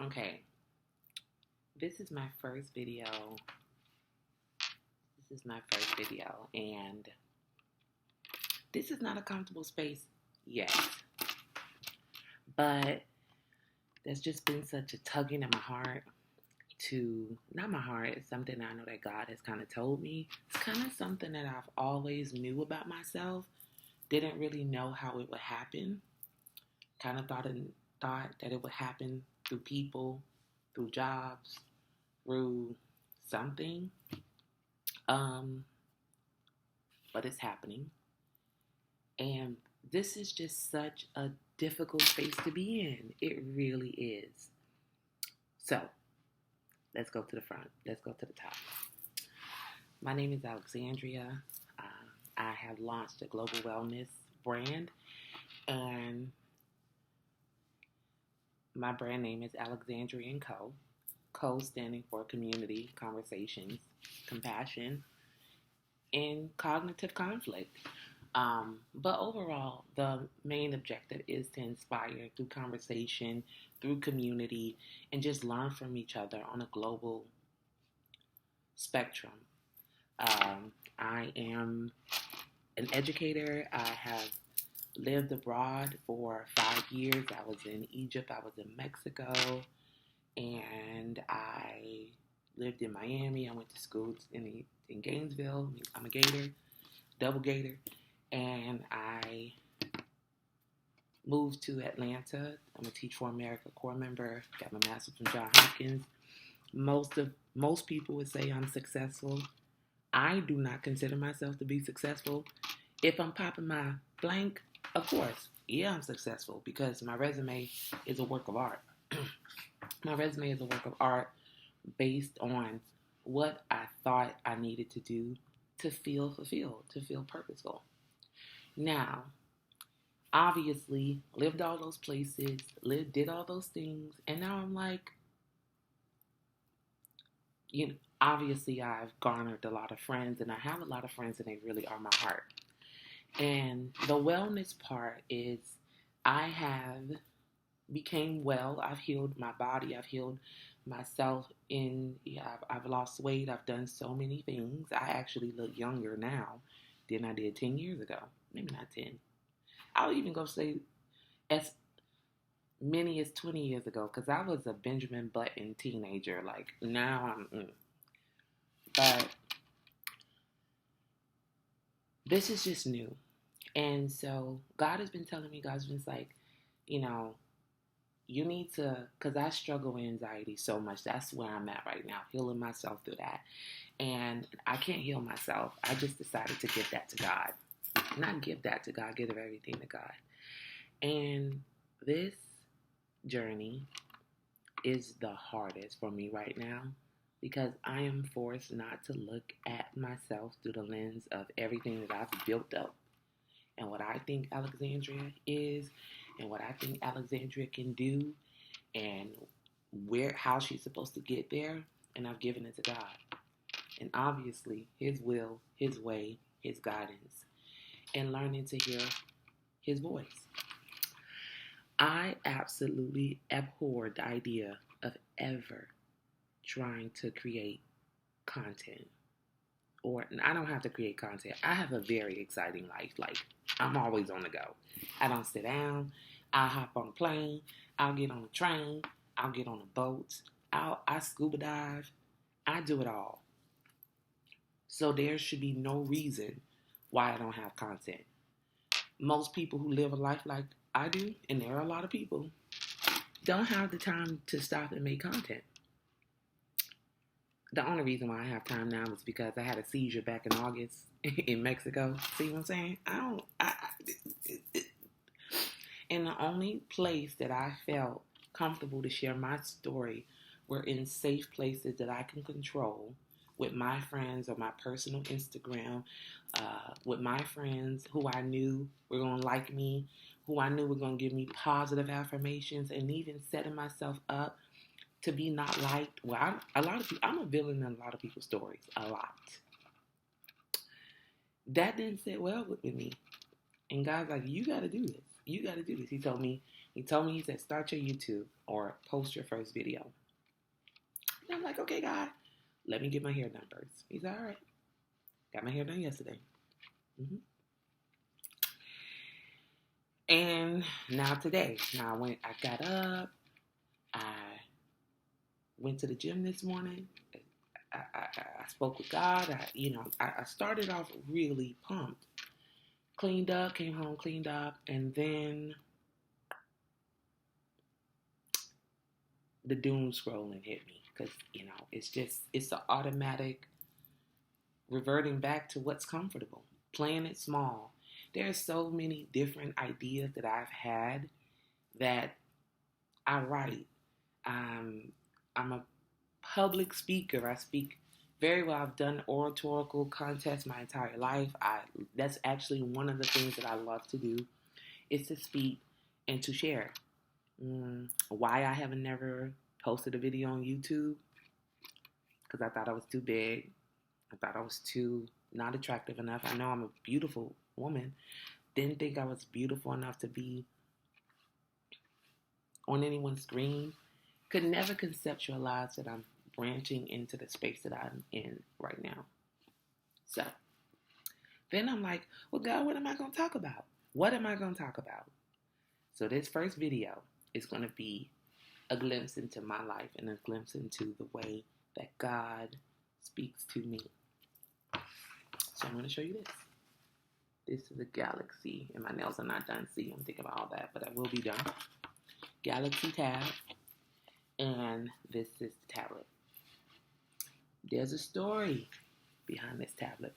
Okay, this is my first video. This is my first video, and this is not a comfortable space yet. But there's just been such a tugging at my heart not my heart, it's something I know that God has kind of told me. It's kind of something that I've always knew about myself, didn't really know how it would happen. Kind of thought that it would happen through people, through jobs, through something. Um, but it's happening. And this is just such a difficult space to be in. It really is. So, let's go to the front. Let's go to the top. My name is Alexandria. I have launched a global wellness brand, and my brand name is Alexandria&Co. Co standing for community, conversations, compassion, and cognitive conflict. But overall, the main objective is to inspire through conversation, through community, and just learn from each other on a global spectrum. I am an educator. I have lived abroad for 5 years. I was in Egypt, I was in Mexico, and I lived in Miami. I went to school in Gainesville. I'm a Gator, double Gator. And I moved to Atlanta. I'm a Teach for America core member. Got my master's from Johns Hopkins. Most people would say I'm successful. I do not consider myself to be successful. If I'm popping my blank, of course, yeah, I'm successful because my resume is a work of art. My resume is a work of art based on what I thought I needed to do to feel fulfilled, to feel purposeful. Now, obviously, lived all those places, did all those things, and now I'm like, obviously I've garnered a lot of friends, and I have a lot of friends, and they really are my heart. And the wellness part is I have became well. I've healed my body. I've healed myself. I've lost weight. I've done so many things. I actually look younger now than I did 10 years ago. Maybe not 10. I'll even go say as many as 20 years ago, because I was a Benjamin Button teenager. Like, now but this is just new. And so God has been telling me, God's been like, you need to, because I struggle with anxiety so much. That's where I'm at right now, healing myself through that. And I can't heal myself. I just decided to give that to God. Not give that to God, give everything to God. And this journey is the hardest for me right now because I am forced not to look at myself through the lens of everything that I've built up and what I think Alexandria is and what I think Alexandria can do and how she's supposed to get there, and I've given it to God. And obviously, His will, His way, His guidance, and learning to hear His voice. I absolutely abhor the idea of ever trying to create content. Or I don't have to create content. I have a very exciting life. Like, I'm always on the go. I don't sit down. I'll hop on a plane. I'll get on a train. I'll get on a boat. I scuba dive. I do it all. So there should be no reason why I don't have content. Most people who live a life like I do, and there are a lot of people, don't have the time to stop and make content. The only reason why I have time now is because I had a seizure back in August in Mexico. See what I'm saying? And the only place that I felt comfortable to share my story were in safe places that I can control with my friends or my personal Instagram, with my friends who I knew were going to like me, who I knew were going to give me positive affirmations, and even setting myself up to be not liked. Well, I'm a villain in a lot of people's stories, a lot. That didn't sit well with me. And God's like, you got to do this. You got to do this. He told me, He told me, he said, start your YouTube or post your first video. And I'm like, okay, God, let me get my hair done first. He's all right. Got my hair done yesterday. Mm-hmm. And now today, I got up, I went to the gym this morning. I spoke with God. I started off really pumped. Cleaned up, came home, cleaned up, and then the doom scrolling hit me because, it's an automatic reverting back to what's comfortable, playing it small. There are so many different ideas that I've had that I write. I'm a public speaker. I speak very well. I've done oratorical contests my entire life. That's actually one of the things that I love to do, is to speak and to share. Why I haven't never posted a video on YouTube? Because I thought I was too big. I thought I was too not attractive enough. I know I'm a beautiful woman. Didn't think I was beautiful enough to be on anyone's screen. Could never conceptualize that I'm branching into the space that I'm in right now. So then I'm like, well, God, what am I going to talk about? What am I going to talk about? So this first video is going to be a glimpse into my life and a glimpse into the way that God speaks to me. So I'm going to show you this. This is a galaxy, and my nails are not done. See, I'm thinking about all that, but I will be done. Galaxy tab, and this is the tablet. There's a story behind this tablet.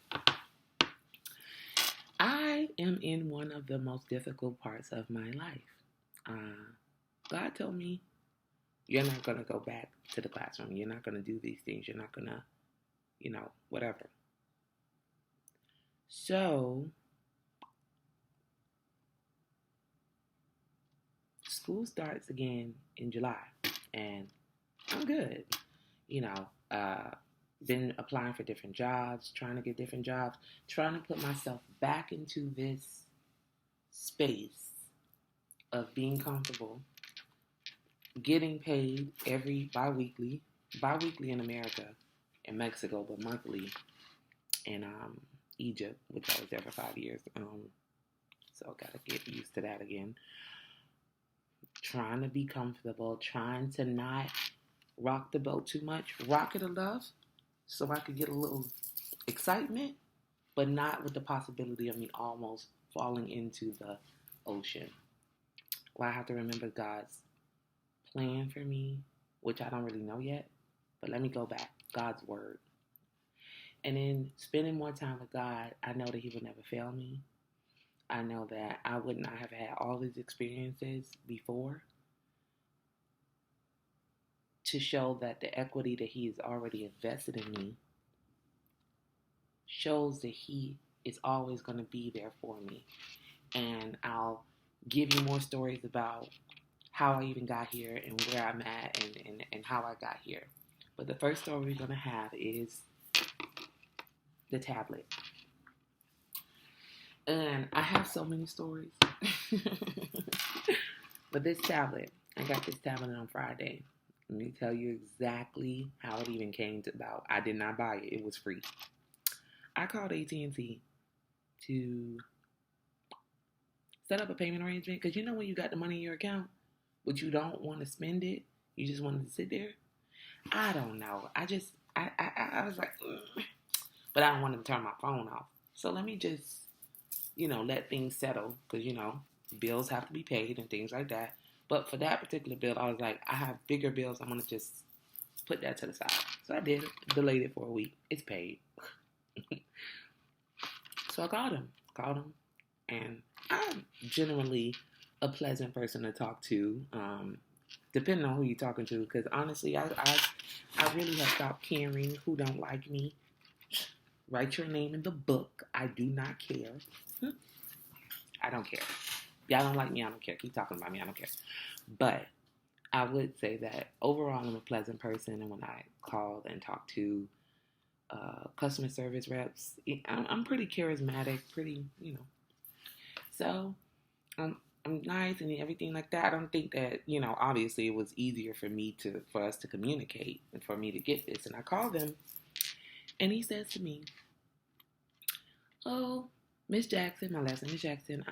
I am in one of the most difficult parts of my life. God told me, you're not going to go back to the classroom. You're not going to do these things. You're not going to, whatever. So, school starts again in July, and I'm good. Been applying for different jobs, trying to get different jobs, trying to put myself back into this space of being comfortable, getting paid every bi-weekly in America and Mexico, but monthly in Egypt, which I was there for 5 years. So I gotta get used to that again. Trying to be comfortable, trying to not rock the boat too much, rock it enough so I could get a little excitement, but not with the possibility of me almost falling into the ocean. Well, I have to remember God's plan for me, which I don't really know yet, but let me go back. God's word. And in spending more time with God, I know that He would never fail me. I know that I would not have had all these experiences before to show that the equity that He has already invested in me shows that He is always going to be there for me. And I'll give you more stories about how I even got here and where I'm at and how I got here. But the first story we're going to have is the tablet. And I have so many stories. But this tablet, I got this tablet on Friday. Let me tell you exactly how it even came about. I did not buy it. It was free. I called AT&T to set up a payment arrangement. Because when you got the money in your account, but you don't want to spend it, you just want it to sit there. I don't know. I was like, ugh. But I don't want to turn my phone off. So let me just, let things settle. Because, bills have to be paid and things like that. But for that particular bill, I was like, I have bigger bills. I'm going to just put that to the side. So I did. Delayed it for a week. It's paid. So I called him. And I'm generally a pleasant person to talk to, depending on who you're talking to. Because honestly, I really have stopped caring who don't like me. Write your name in the book. I do not care. I don't care. Y'all don't like me, I don't care. Keep talking about me, I don't care. But I would say that overall I'm a pleasant person, and when I call and talk to customer service reps, I'm pretty charismatic, pretty. So I'm nice and everything like that. I don't think that, obviously it was easier for us to communicate and for me to get this. And I called him and he says to me, "Oh, Miss Jackson, my last name is Jackson,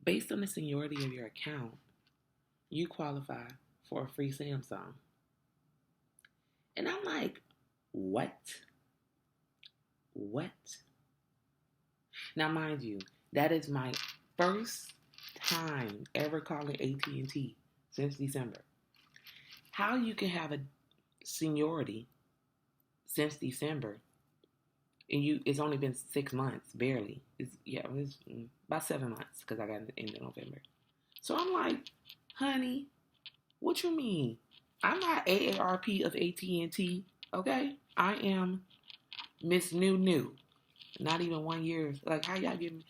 based on the seniority of your account, you qualify for a free Samsung." And I'm like, what? What? Now, mind you, that is my first time ever calling AT&T since December. How you can have a seniority since December and it's only been 6 months, barely. It's about 7 months because I got it in November. So I'm like, honey, what you mean? I'm not AARP of AT&T, okay? I am Miss New. Not even 1 year. Like, how y'all give me?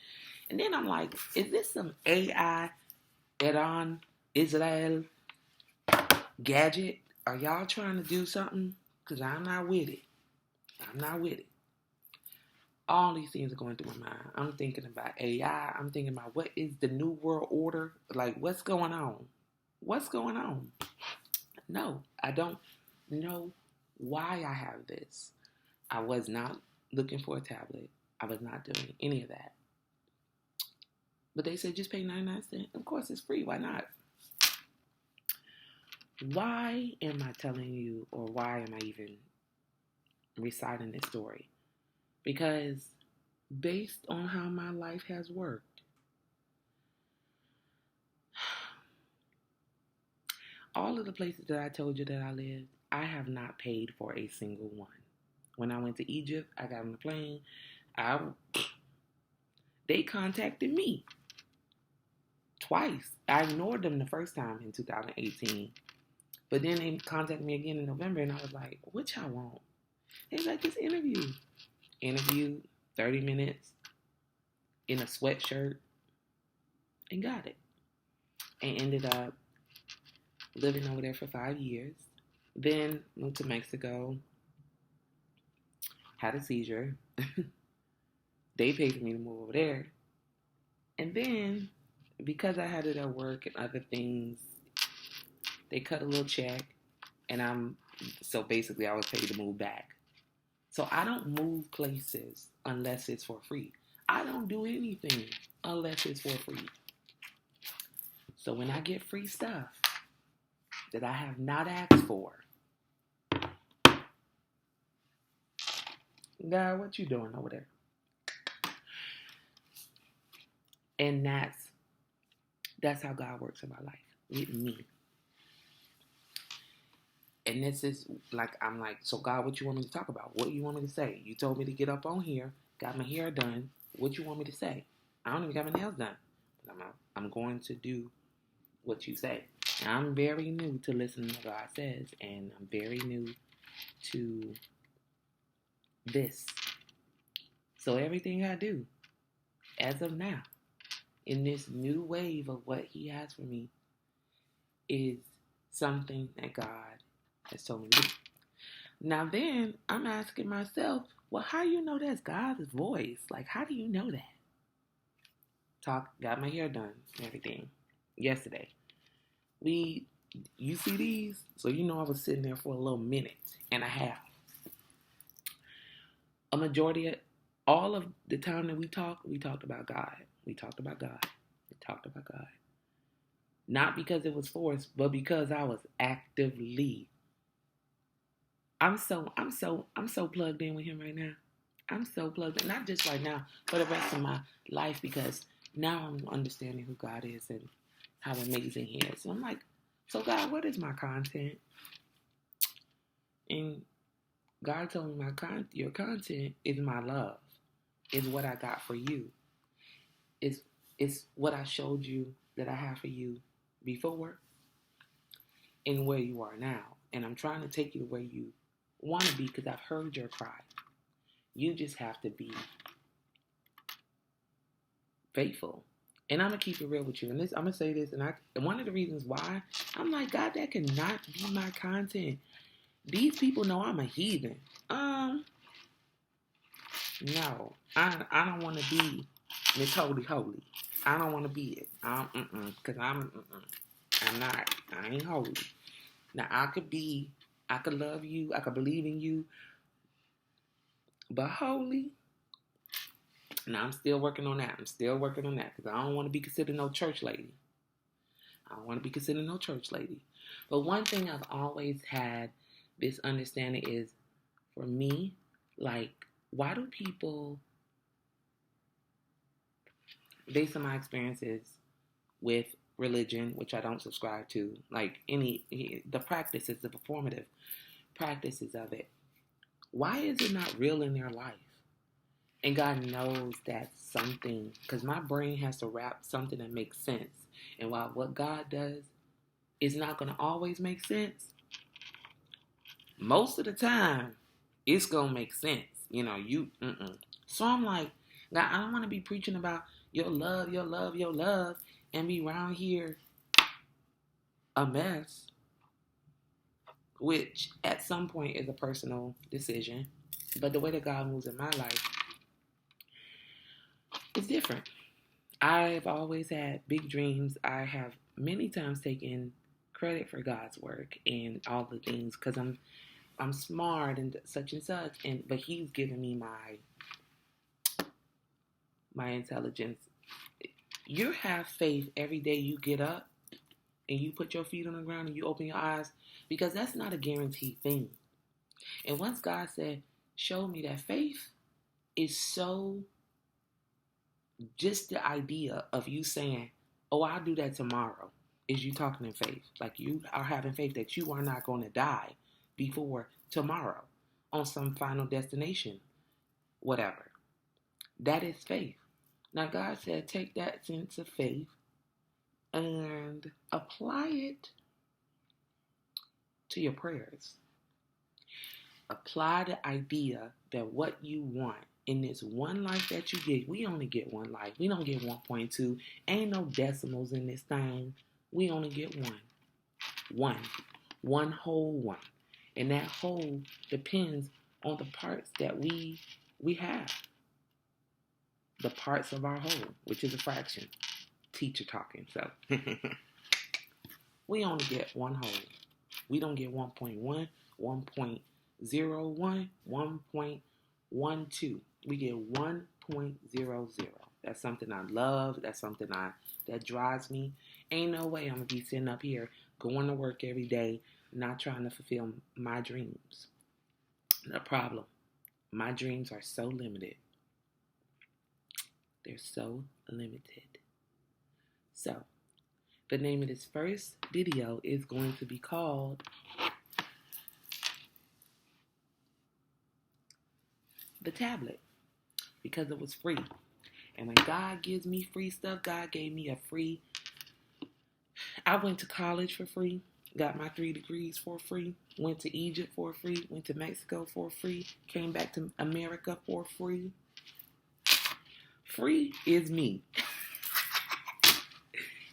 And then I'm like, is this some AI, Iran, Israel gadget? Are y'all trying to do something? Because I'm not with it. All these things are going through my mind. I'm thinking about AI. I'm thinking about what is the new world order? Like, what's going on? No, I don't know why I have this. I was not looking for a tablet. I was not doing any of that. But they said just pay 99 cents. Of course, it's free. Why not? Why am I telling you, or why am I even reciting this story? Because based on how my life has worked, all of the places that I told you that I lived, I have not paid for a single one. When I went to Egypt, I got on the plane. They contacted me twice. I ignored them the first time in 2018. But then they contacted me again in November, and I was like, what y'all want? They was like, this interview. Interviewed 30 minutes in a sweatshirt and got it. And ended up living over there for 5 years. Then moved to Mexico. Had a seizure. They paid for me to move over there. And then, because I had it at work and other things, they cut a little check. And so basically I was paid to move back. So I don't move places unless it's for free. I don't do anything unless it's for free. So when I get free stuff that I have not asked for, God, what you doing over there? And that's how God works in my life, with me. And this is I'm like, so God, what you want me to talk about? What do you want me to say? You told me to get up on here, got my hair done. What you want me to say? I don't even got my nails done. But I'm going to do what you say. And I'm very new to listening to what God says, and I'm very new to this. So everything I do, as of now, in this new wave of what He has for me, is something that God has told me to do. Now then, I'm asking myself, well, how do you know that's God's voice? Like, how do you know that? Got my hair done and everything yesterday. You see these? So you know I was sitting there for a little minute and a half. A majority of all of the time that we talked about God. We talked about God. Not because it was forced, but because I was actively. I'm so plugged in with Him right now. I'm so plugged in, not just right now, for the rest of my life, because now I'm understanding who God is and how amazing He is. So I'm like, so God, what is my content? And God told me your content is my love, is what I got for you. It's what I showed you that I have for you before and where you are now. And I'm trying to take you to where you want to be, because I've heard your cry. You just have to be faithful. And I'm going to keep it real with you. And I'm going to say this, and one of the reasons why, I'm like, God, that cannot be my content. These people know I'm a heathen. No, I don't want to be Miss Holy Holy. I don't want to be it. Because I'm not. I ain't holy. Now, I could love you, I could believe in you, but holy, now I'm still working on that. Because I don't want to be considered no church lady. But one thing I've always had this understanding is, for me, like, why do people, based on my experiences with religion, which I don't subscribe to, like the practices, the performative practices of it, why is it not real in their life? And God knows that's something, because my brain has to wrap something that makes sense. And while what God does is not going to always make sense, most of the time, it's going to make sense. So I'm like, God, I don't want to be preaching about your love, and be around here a mess, which at some point is a personal decision. But the way that God moves in my life is different. I've always had big dreams. I have many times taken credit for God's work and all the things, because I'm smart and such, but He's given me my intelligence. You have faith every day you get up and you put your feet on the ground and you open your eyes, because that's not a guaranteed thing. And once God said, show me that faith is so, just the idea of you saying, oh, I'll do that tomorrow, is you talking in faith. Like, you are having faith that you are not going to die before tomorrow on some final destination, whatever. That is faith. Now, God said, take that sense of faith and apply it to your prayers. Apply the idea that what you want in this one life that you get, we only get one life. We don't get 1.2. Ain't no decimals in this thing. We only get one. One whole one. And that whole depends on the parts that we have. The parts of our whole, which is a fraction. Teacher talking, so. We only get one whole. We don't get 1.1, 1.01, 1.12. We get 1.00. That's something I love. That's something that drives me. Ain't no way I'm going to be sitting up here going to work every day, not trying to fulfill my dreams. The problem, my dreams are so limited. They're so limited. So, the name of this first video is going to be called The Tablet, because it was free. And when God gives me free stuff, God gave me a free. I went to college for free, got my 3 degrees for free, went to Egypt for free, went to Mexico for free, came back to America for free. Free is me.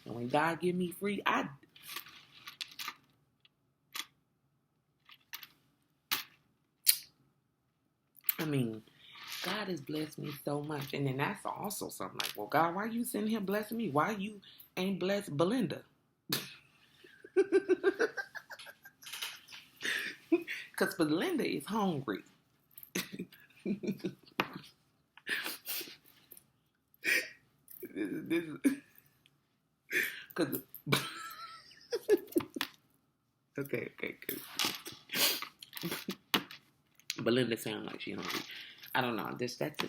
And when God give me free, I mean, God has blessed me so much. And then that's also something like, well, God, why you sitting here blessing me? Why you ain't blessed Belinda? Because Belinda is hungry. This is because okay. Belinda sounds like she hungry. I don't know. That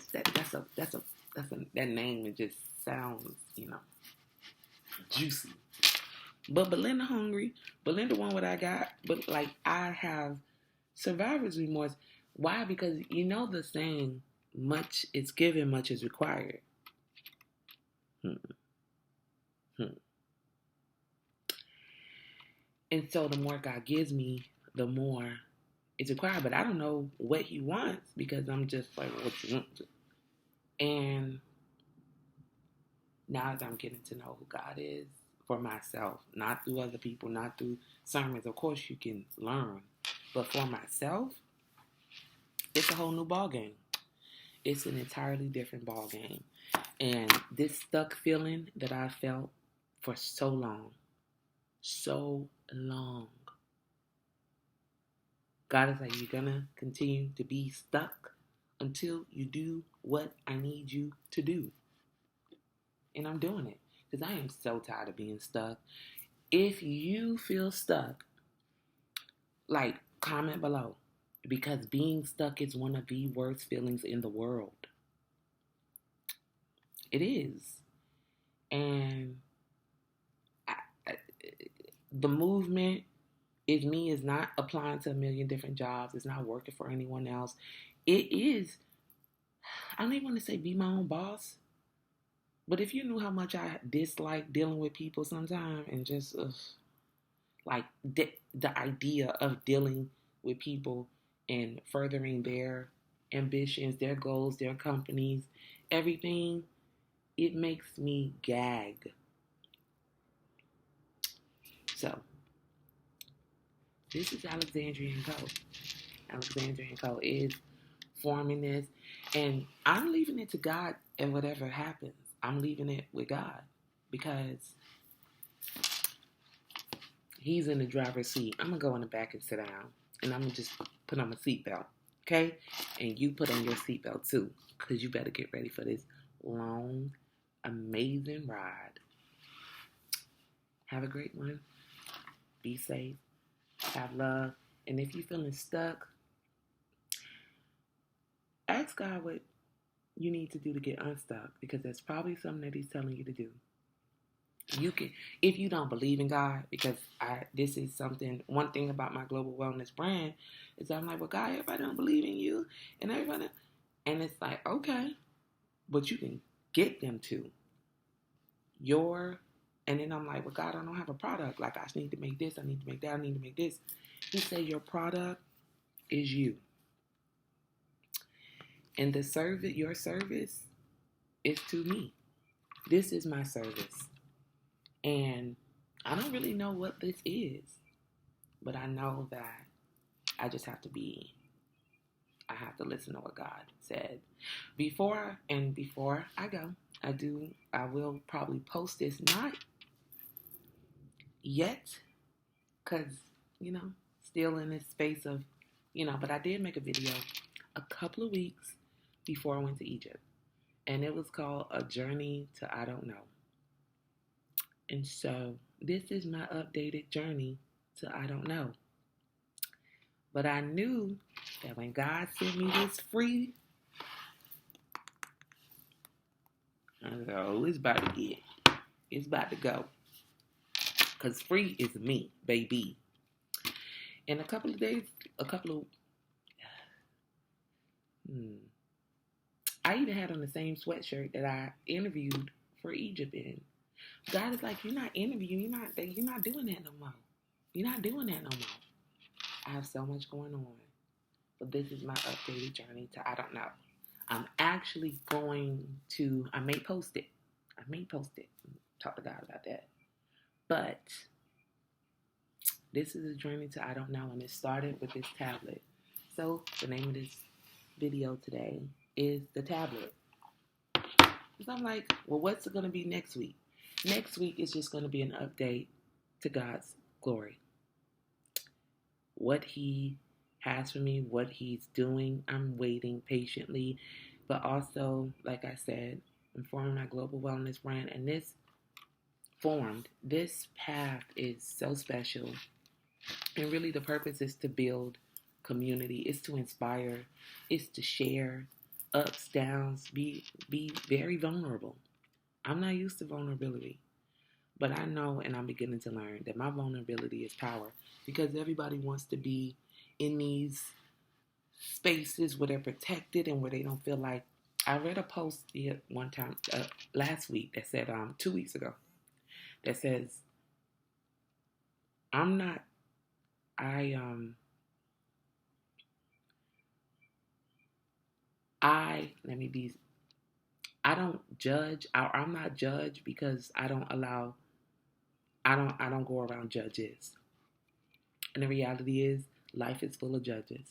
name, it just sounds, juicy. But Belinda hungry. Belinda want what I got. But like, I have survivor's remorse. Why? Because the saying, much is given, much is required. And so the more God gives me, the more it's required. But I don't know what He wants, because I'm just like, what you want? And now that I'm getting to know who God is for myself, not through other people, not through sermons. Of course, you can learn. But for myself, it's a whole new ball game. It's an entirely different ball game. And this stuck feeling that I felt for so long, God is like, you're going to continue to be stuck until you do what I need you to do. And I'm doing it because I am so tired of being stuck. If you feel stuck, like, comment below, because being stuck is one of the worst feelings in the world. It is. And the movement is not applying to a million different jobs. It's not working for anyone else. It is, I don't even want to say be my own boss, but if you knew how much I dislike dealing with people sometimes, and just like the idea of dealing with people and furthering their ambitions, their goals, their companies, everything, it makes me gag. So, this is Alexandria&Co. Alexandria&Co is forming this, and I'm leaving it to God, and whatever happens, I'm leaving it with God, because He's in the driver's seat. I'm going to go in the back and sit down, and I'm going to just put on my seatbelt, okay? And you put on your seatbelt too, because you better get ready for this long, amazing ride. Have a great one. Be safe. Have love. And if you're feeling stuck, ask God what you need to do to get unstuck, because that's probably something that He's telling you to do. You can, if you don't believe in God, because this is something, one thing about my global wellness brand is I'm like, well, God, everybody don't believe in you, and everybody, and it's like, okay, but you can get them to and then I'm like, well, God, I don't have a product. Like, I need to make this, I need to make that, I need to make this. He said, your product is you. And your service is to me. This is my service. And I don't really know what this is, but I know that I just have to I have to listen to what God said. Before I go, I will probably post this, not yet, because, still in this space of, but I did make a video a couple of weeks before I went to Egypt. And it was called A Journey to I Don't Know. And so this is my updated journey to I don't know. But I knew that when God sent me this free, I was like, oh, it's about to go. Because free is me, baby. In a couple of days, I even had on the same sweatshirt that I interviewed for Egypt in. God is like, you're not interviewing, you're not doing that no more. You're not doing that no more. I have so much going on. But this is my updated journey to I don't know. I'm actually I may post it. Talk to God about that. But this is a journey to I don't know, and it started with this tablet. So the name of this video today is the tablet. So I'm like, well, what's it going to be next week? Next week is just going to be an update to God's glory. What He has for me, what He's doing. I'm waiting patiently. But also, like I said, I'm forming my global wellness brand. And this path is so special. And really the purpose is to build community. It's to inspire. It's to share ups, downs, be very vulnerable. I'm not used to vulnerability. But I know, and I'm beginning to learn, that my vulnerability is power. Because everybody wants to be in these spaces where they're protected and where they don't feel like. I read a post one time last week that said 2 weeks ago that says I don't judge. I'm not judged because I don't go around judges. And the reality is life is full of judges.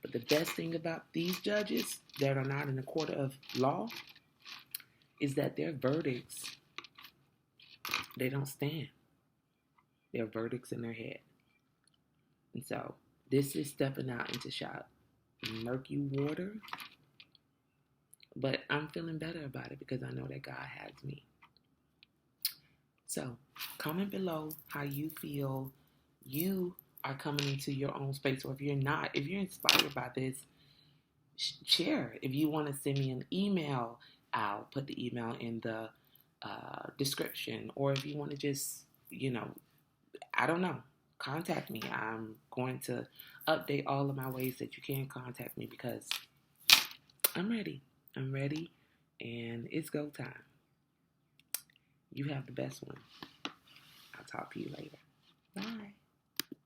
But the best thing about these judges that are not in the court of law is that their verdicts, they don't stand. Their verdicts in their head. And so this is stepping out into sharp, murky water. But I'm feeling better about it because I know that God has me. So comment below how you feel you are coming into your own space. Or if you're not, if you're inspired by this, share. If you want to send me an email, I'll put the email in the description. Or if you want to just, I don't know, contact me. I'm going to update all of my ways that you can contact me because I'm ready. I'm ready, and it's go time. You have the best one. I'll talk to you later. Bye.